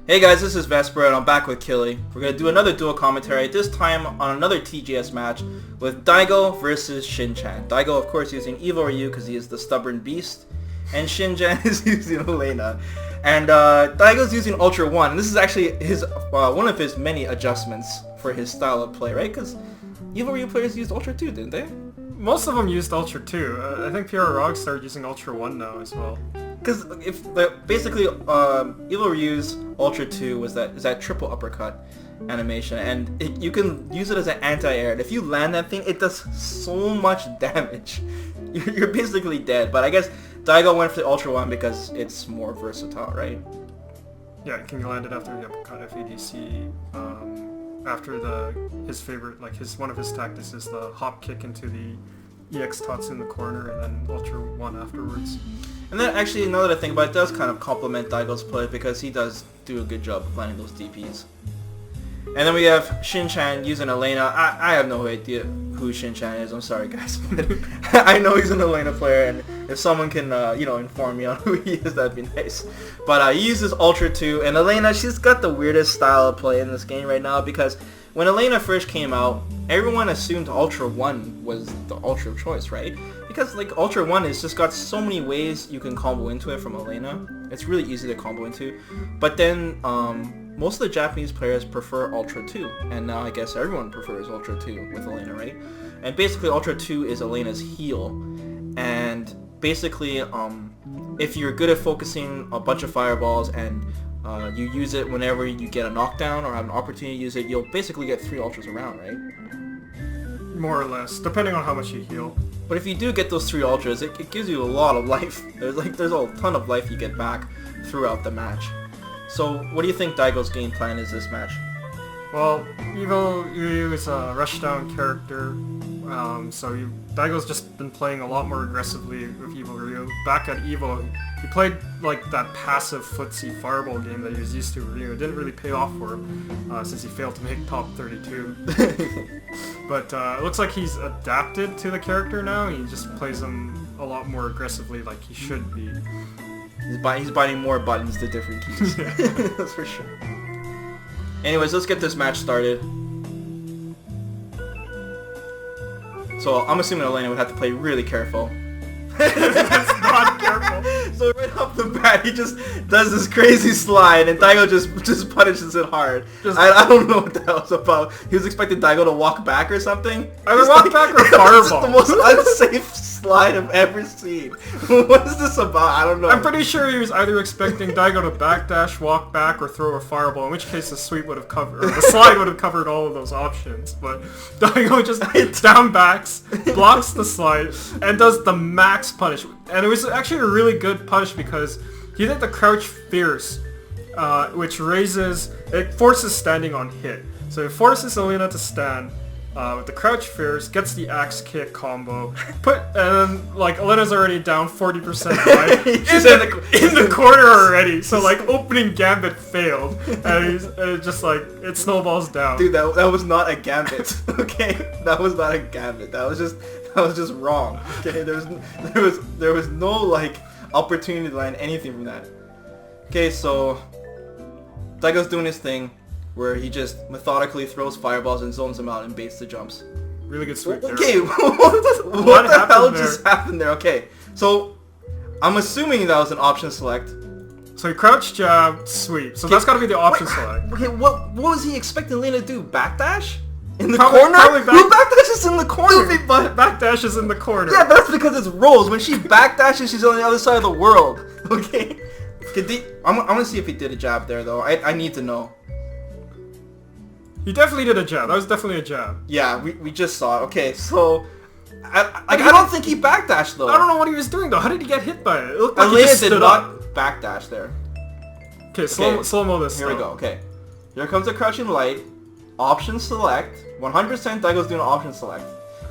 Hey guys, this is Vesper and I'm back with Killy. We're going to do another dual commentary, this time on another TGS match with Daigo versus Shinchan. Daigo, of course, using Evo Ryu because he is the stubborn beast, and Shinchan is using Elena. And Daigo's using Ultra 1, and this is actually his one of his many adjustments for his style of play, right? Because Evo Ryu players used Ultra 2, didn't they? Most of them used Ultra 2. I think VesperArcade started using Ultra 1 now as well. Because if basically Evo Ryu's Ultra 2 is that triple uppercut animation, and you can use it as an anti-air. And if you land that thing, it does so much damage. You're basically dead. But I guess Daigo went for the Ultra 1 because it's more versatile, right? Yeah, it can land it after the uppercut FADC. After his favorite, one of his tactics is the hop kick into the EX tots in the corner, and then Ultra 1 afterwards. And then actually, now that I think about it, does kind of complement Daigo's play because he does do a good job of landing those DPs. And then we have Shinchan using Elena. I have no idea who Shinchan is. I'm sorry, guys, but I know he's an Elena player, and if someone can, inform me on who he is, that'd be nice. But he uses Ultra 2, and Elena, she's got the weirdest style of play in this game right now because when Elena first came out, everyone assumed Ultra 1 was the Ultra of choice, right? Because Ultra 1 has just got so many ways you can combo into it from Elena. It's really easy to combo into. But then most of the Japanese players prefer Ultra 2, and now I guess everyone prefers Ultra 2 with Elena, right? And basically Ultra 2 is Elena's heal, and basically if you're good at focusing a bunch of fireballs and you use it whenever you get a knockdown or have an opportunity to use it, you'll basically get 3 ultras around, right? More or less, depending on how much you heal. But if you do get those 3 ultras, it gives you a lot of life. There's a ton of life you get back throughout the match. So what do you think Daigo's game plan is this match? Well, Evo Ryu is a rushdown character, so Daigo's just been playing a lot more aggressively with Evo Ryu. Back at Evo, he played that passive footsie fireball game that he was used to with Ryu. It didn't really pay off for him since he failed to make top 32. But it looks like he's adapted to the character now. He just plays him a lot more aggressively like he should be. He's binding more buttons to different keys. That's for sure. Anyways, let's get this match started. So I'm assuming Elena would have to play really careful. That's not careful. So right off the bat, he just does this crazy slide, and Daigo just punishes it hard. I don't know what the hell it's about. He was expecting Daigo to walk back or something. Either walk back or fireball. The most unsafe slide I've ever seen. What is this about? I don't know. I'm pretty sure he was either expecting Daigo to backdash, walk back, or throw a fireball. In which case, the slide would have covered all of those options. But Daigo just down backs, blocks the slide, and does the max punish. And it was actually a really good punish because he did the crouch fierce, which forces standing on hit. So it forces Elena to stand with the crouch fierce, gets the axe kick combo, and then Elena's already down 40% life in the corner already. So opening gambit failed, and it snowballs down. Dude, that was not a gambit. Okay, that was not a gambit. That was just wrong. Okay, there was no opportunity to land anything from that. Okay, so Daigo's doing his thing where he just methodically throws fireballs and zones them out and baits the jumps. Really good sweep there. Okay, what the hell just happened there? Okay, so I'm assuming that was an option select. So he crouch jab sweep. So that's got to be the option select. Okay, what was he expecting Elena to do? Backdash? In the corner? Who backdashes in the corner? Backdash is in the corner. Yeah, but that's because it's rolls. When she backdashes, she's on the other side of the world. Okay? I'm gonna see if he did a jab there, though. I need to know. He definitely did a jab. That was definitely a jab. Yeah, we just saw it. Okay, so I don't think he backdashed, though. I don't know what he was doing, though. How did he get hit by it? It looked like Elena he just did not backdash there. Okay, slow-mo this. Here we go. Okay. Here comes the crouching light. Option select. 100% Daigo's doing an option select.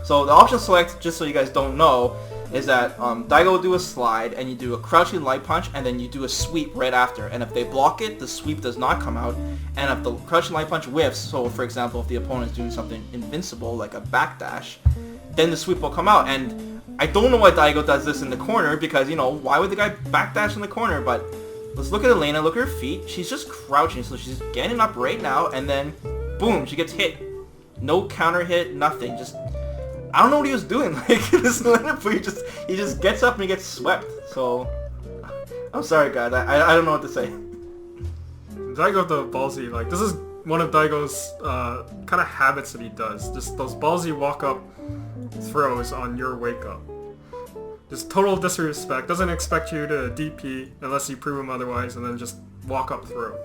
So the option select, just so you guys don't know, is that Daigo will do a slide, and you do a crouching light punch, and then you do a sweep right after. And if they block it, the sweep does not come out. And if the crouching light punch whiffs, so for example, if the opponent is doing something invincible, like a backdash, then the sweep will come out. And I don't know why Daigo does this in the corner, because, why would the guy backdash in the corner? But let's look at Elena, look at her feet. She's just crouching, so she's getting up right now, and then, boom, she gets hit. No counter hit, nothing. Just, I don't know what he was doing. Like, this Elena player he just gets up and he gets swept. So, I'm sorry, guys. I don't know what to say. Daigo the ballsy, like, this is one of Daigo's kind of habits that he does. Just those ballsy walk-up throws on your wake-up. Just total disrespect. Doesn't expect you to DP unless you prove him otherwise, and then just walk up throw.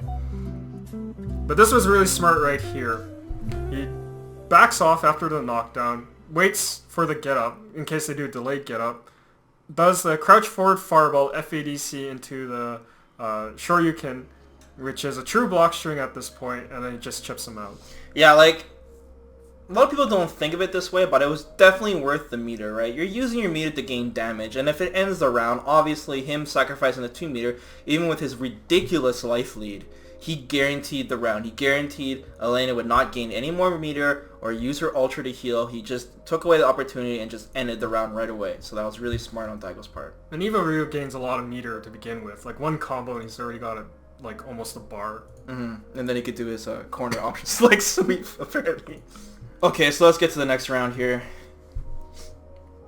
But this was really smart right here. He backs off after the knockdown, waits for the get-up, in case they do delayed get-up, does the crouch forward fireball FADC into the Shoryuken, which is a true block string at this point, and then he just chips him out. Yeah, like, a lot of people don't think of it this way, but it was definitely worth the meter, right? You're using your meter to gain damage, and if it ends the round, obviously him sacrificing the 2 meter, even with his ridiculous life lead, he guaranteed the round. He guaranteed Elena would not gain any more meter or use her ultra to heal. He just took away the opportunity and just ended the round right away. So that was really smart on Daigo's part. And Evo Ryu gains a lot of meter to begin with. Like, one combo and he's already got like almost a bar. Mm-hmm. And then he could do his corner options like sweep, apparently. Okay, so let's get to the next round here.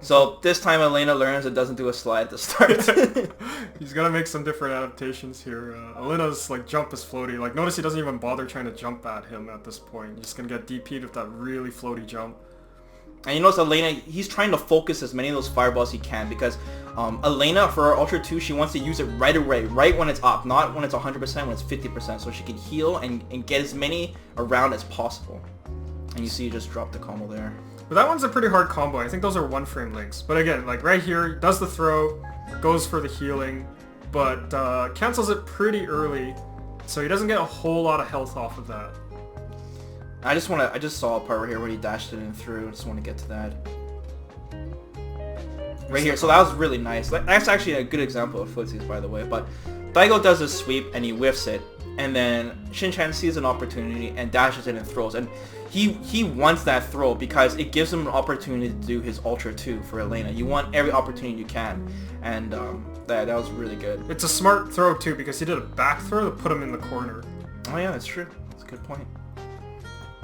So this time Elena learns it doesn't do a slide to start. He's gonna make some different adaptations here. Elena's like jump is floaty. Like, notice he doesn't even bother trying to jump at him at this point. He's gonna get DP'd with that really floaty jump. And you notice Elena, he's trying to focus as many of those fireballs he can because Elena, for her Ultra 2, she wants to use it right away, right when it's up, not when it's 100%, when it's 50%, so she can heal and get as many around as possible. And you see, you just drop the combo there. But that one's a pretty hard combo. I think those are 1-frame links. But again, like right here, does the throw, goes for the healing, but cancels it pretty early, so he doesn't get a whole lot of health off of that. I just saw a part right here where he dashed it in through. I just want to get to that. Right here. So that was really nice. That's actually a good example of footsies, by the way. But Daigo does a sweep and he whiffs it. And then Shinchan sees an opportunity and dashes it and throws. And he wants that throw because it gives him an opportunity to do his Ultra 2 for Elena. You want every opportunity you can. And that was really good. It's a smart throw too because he did a back throw to put him in the corner. Oh yeah, that's true. That's a good point.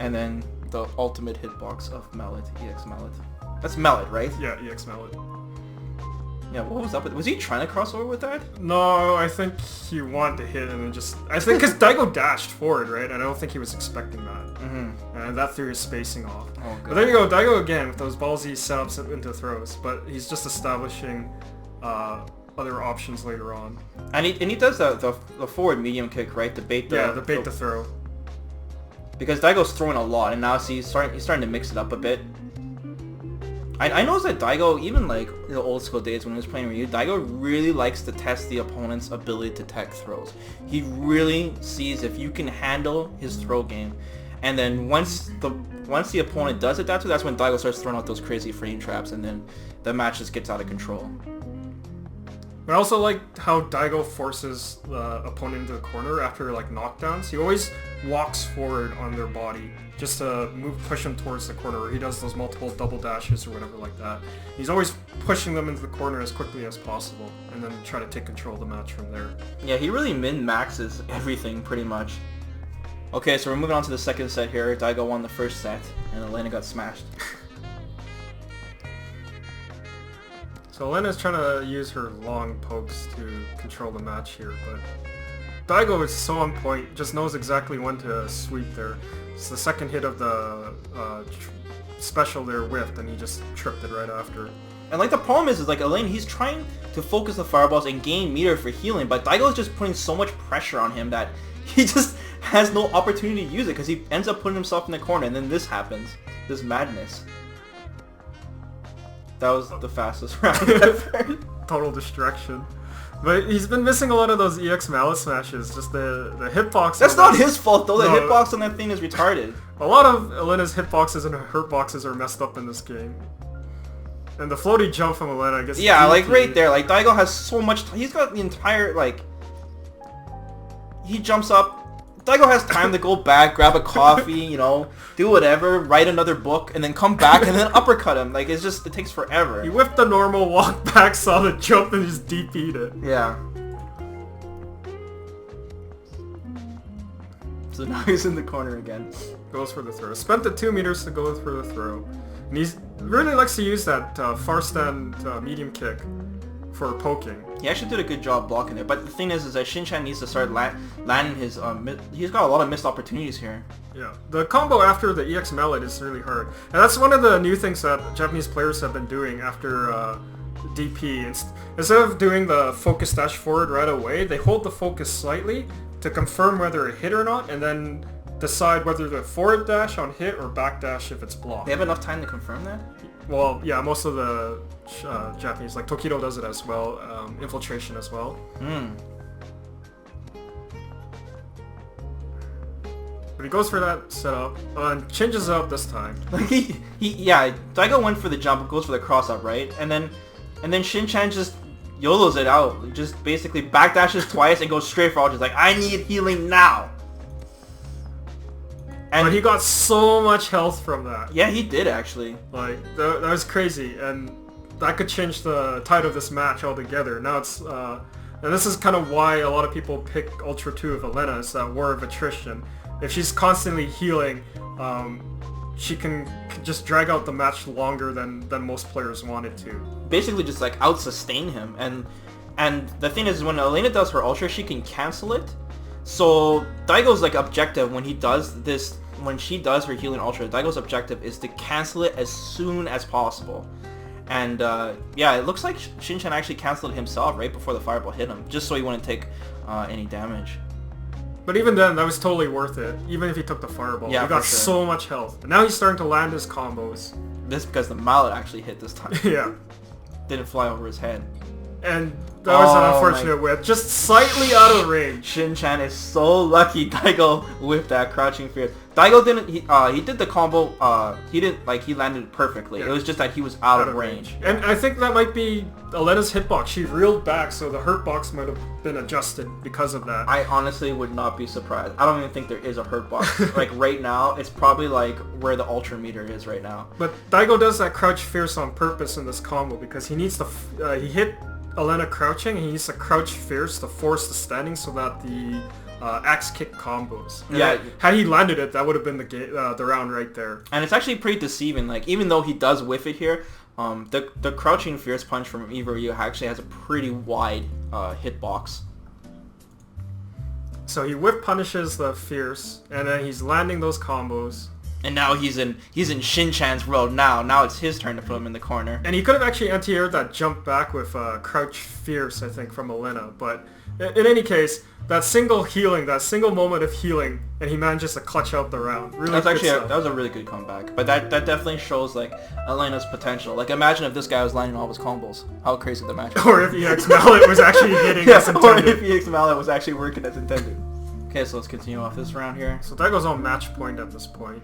And then the ultimate hitbox of Mallet, EX Mallet. That's Mallet, right? Yeah, EX Mallet. Yeah, what was up with... Was he trying to cross over with that? No, I think he wanted to hit and then just... I think because Daigo dashed forward, right? And I don't think he was expecting that. Mm-hmm. And that threw his spacing off. Oh, but there you go, Daigo again with those ballsy setups into throws. But he's just establishing other options later on. And he does the forward medium kick, right? The bait the throw. Because Daigo's throwing a lot, and now he's starting to mix it up a bit. I noticed that Daigo, even like in the old school days when he was playing Ryu, Daigo really likes to test the opponent's ability to tech throws. He really sees if you can handle his throw game, and then once the opponent does adapt to, that's when Daigo starts throwing out those crazy frame traps, and then the match just gets out of control. But I also like how Daigo forces the opponent into the corner after like knockdowns. He always walks forward on their body just to push them towards the corner, where he does those multiple double dashes or whatever like that. He's always pushing them into the corner as quickly as possible and then try to take control of the match from there. Yeah, he really min-maxes everything pretty much. Okay, so we're moving on to the second set here. Daigo won the first set and Elena got smashed. So Elena's trying to use her long pokes to control the match here, but Daigo is so on point, just knows exactly when to sweep there. It's the second hit of the special there whiffed, and he just tripped it right after. And like the problem is like Elena, he's trying to focus the fireballs and gain meter for healing, but Daigo is just putting so much pressure on him that he just has no opportunity to use it because he ends up putting himself in the corner, and then this happens. This madness. That was the fastest round ever. Total distraction. But he's been missing a lot of those EX Mallet smashes. Just the hitbox. That's not his fault though. The hitbox on that thing is retarded. A lot of Elena's hitboxes and her hurtboxes are messed up in this game. And the floaty jump from Elena gets... Yeah, like right there. Like Daigo has so much... He's got the entire like... He jumps up. Daigo has time to go back, grab a coffee, you know, do whatever, write another book, and then come back and then uppercut him. Like, it takes forever. He whipped the normal, walk back, saw the jump, and just DP'd it. Yeah. So now he's in the corner again. Goes for the throw. Spent the 2 meters to go for the throw. And he really likes to use that far stand medium kick for poking. He actually did a good job blocking it. But the thing is that Shinchan needs to start landing his... he's got a lot of missed opportunities here. Yeah, the combo after the EX mallet is really hard. And that's one of the new things that Japanese players have been doing after DP. Instead of doing the focus dash forward right away, they hold the focus slightly to confirm whether it hit or not, and then decide whether to forward dash on hit or back dash if it's blocked. They have enough time to confirm that? Well, yeah, most of the Japanese, like Tokido does it as well, Infiltration as well. But he goes for that setup, and changes up this time. Like yeah, Daigo went for the jump, goes for the cross up, right? And then Shinchan just YOLOs it out, just basically backdashes twice and goes straight for ultra. Like, I need healing now. And but he got so much health from that. Yeah, he did actually. Like, that was crazy, and that could change the tide of this match altogether. Now it's, and this is kind of why a lot of people pick Ultra 2 of Elena, is that war of attrition. If she's constantly healing, she can just drag out the match longer than most players want it to. Basically just like out-sustain him, and the thing is, when Elena does her ultra, she can cancel it. So Daigo's like objective when he does this, when she does her healing ultra, Daigo's objective is to cancel it as soon as possible. And yeah, it looks like Shinchan actually canceled it himself right before the fireball hit him, just so he wouldn't take any damage. But even then, that was totally worth it, even if he took the fireball. Yeah, he got sure. so much health. And now he's starting to land his combos. This is because the mallet actually hit this time. Yeah. Didn't fly over his head. And that was an unfortunate whip, just slightly out of range. Shinchan is so lucky Daigo whipped that crouching fear. Daigo didn't, he did the combo, he landed it perfectly. Yeah. It was just that he was out of range. And I think that might be Elena's hitbox. She reeled back, so the hurt box might have been adjusted because of that. I honestly would not be surprised. I don't even think there is a hurt box. Like right now, it's probably like where the ultra meter is right now. But Daigo does that crouch fierce on purpose in this combo because he needs to, he hit Elena crouching, and he needs to crouch fierce to force the standing so that the axe kick combos. And yeah. Had he landed it, that would have been the round right there. And it's actually pretty deceiving. Like, even though he does whiff it here, the crouching fierce punch from Ryu actually has a pretty wide hitbox. So he whiff punishes the fierce, and then he's landing those combos. And now he's in Shinchan's world now. Now it's his turn to put him in the corner. And he could have actually anti-aired that jump back with Crouch Fierce, I think, from Elena. But in any case, that single healing, that single moment of healing, and he manages to clutch out the round. Really, that's actually that was a really good comeback. But that definitely shows like Elena's potential. Like, imagine if this guy was landing all his combos. How crazy the match would be. Or if EX Mallet was actually hitting as intended. Or if EX Mallet was actually working as intended. Okay, so let's continue off this round here. So Daigo's on match point at this point.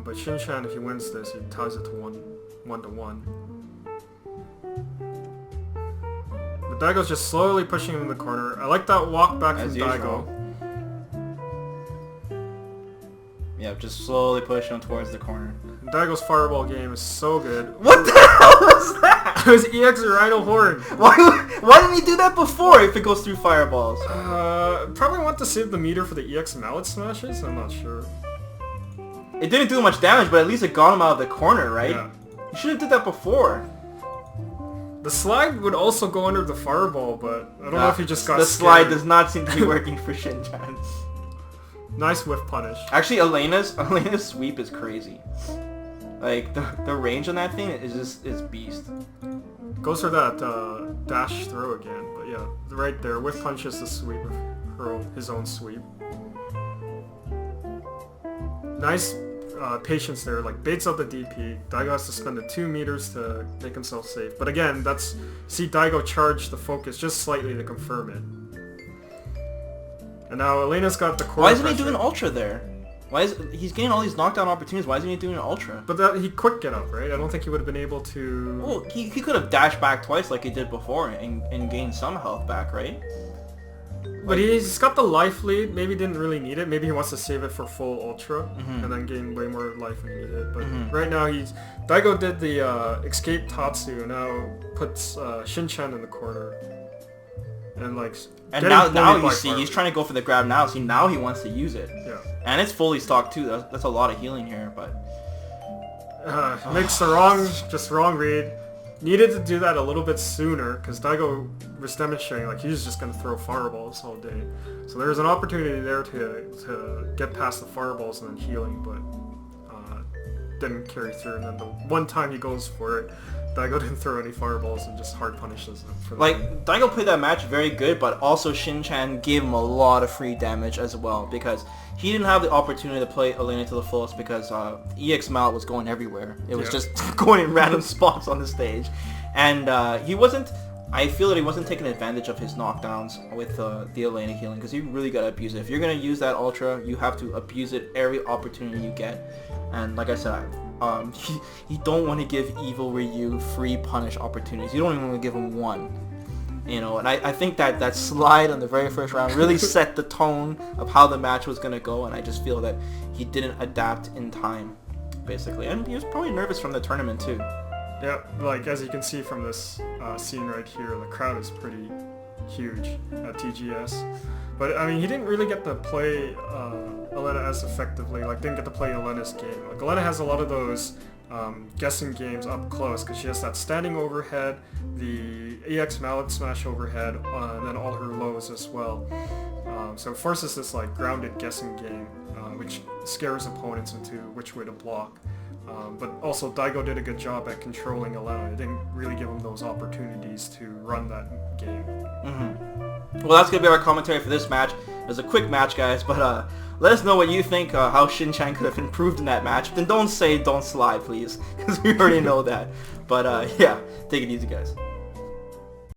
But Shinchan, if he wins this, he ties it to 1-1. But Daigo's just slowly pushing him in the corner. I like that walk back from Daigo. Yeah, just slowly pushing him towards the corner. And Daigo's fireball game is so good. What the hell was that? It was EX Rhino Horn. Why didn't he do that before if it goes through fireballs? Probably want to save the meter for the EX Mallet smashes? I'm not sure. It didn't do much damage, but at least it got him out of the corner, right? Yeah. You should have did that before. The slide would also go under the fireball, but I don't know if he just got The scared. slide does not seem to be working for Shinchan. Nice whiff punish. Actually, Elena's sweep is crazy. Like, the range on that thing is beast. Goes for that dash throw again, but yeah, right there, whiff punches the sweep of his own sweep. Nice patience there, like baits out the DP. Daigo has to spend the 2 meters to make himself safe. But again, see Daigo charge the focus just slightly to confirm it. And now Elena's got the core. Why isn't he doing ultra there? He's getting all these knockdown opportunities, why isn't he doing an ultra? But he quick get up, right? I don't think he would have been able to... Well, he could have dashed back twice like he did before and gained some health back, right? But he's got the life lead, maybe didn't really need it. Maybe he wants to save it for full ultra and then gain way more life when he needs it. But right now Daigo did the escape Tatsu and now puts Shinchan in the corner. and like. And getting now bullied you by see, he's farmers. trying to go for the grab now. See, now he wants to use it. Yeah. And it's fully stocked too. That's a lot of healing here, but... Makes the wrong read. Needed to do that a little bit sooner, because Daigo was demonstrating like he's just going to throw fireballs all day. So there's an opportunity there to get past the fireballs and then healing, but didn't carry through. And then the one time he goes for it, Daigo didn't throw any fireballs and just hard punishes him. For like, Daigo played that match very good, but also Shinchan gave him a lot of free damage as well, because he didn't have the opportunity to play Elena to the fullest because EX Mallet was going everywhere. It was just going in random spots on the stage. And he wasn't... I feel that he wasn't taking advantage of his knockdowns with the Elena healing, because you really gotta abuse it. If you're gonna use that Ultra, you have to abuse it every opportunity you get. And like I said, you don't want to give Evil Ryu free punish opportunities. You don't even want to give him one. You know, and I think that slide on the very first round really set the tone of how the match was gonna go, and I just feel that he didn't adapt in time, basically. And he was probably nervous from the tournament too. Yeah, like as you can see from this scene right here, the crowd is pretty huge at TGS. But I mean, he didn't really get to play Elena as effectively. Like, didn't get to play Elena's game. Like, Elena has a lot of those guessing games up close because she has that standing overhead, the EX Mallet smash overhead, and then all her lows as well. So it forces this like grounded guessing game, which scares opponents into which way to block. But also Daigo did a good job at controlling Elena. It didn't really give him those opportunities to run that game. Well, that's going to be our commentary for this match. It was a quick match, guys, but let us know what you think, how Shinchan could have improved in that match. Then don't say don't slide, please, because we already know that. But yeah, take it easy, guys.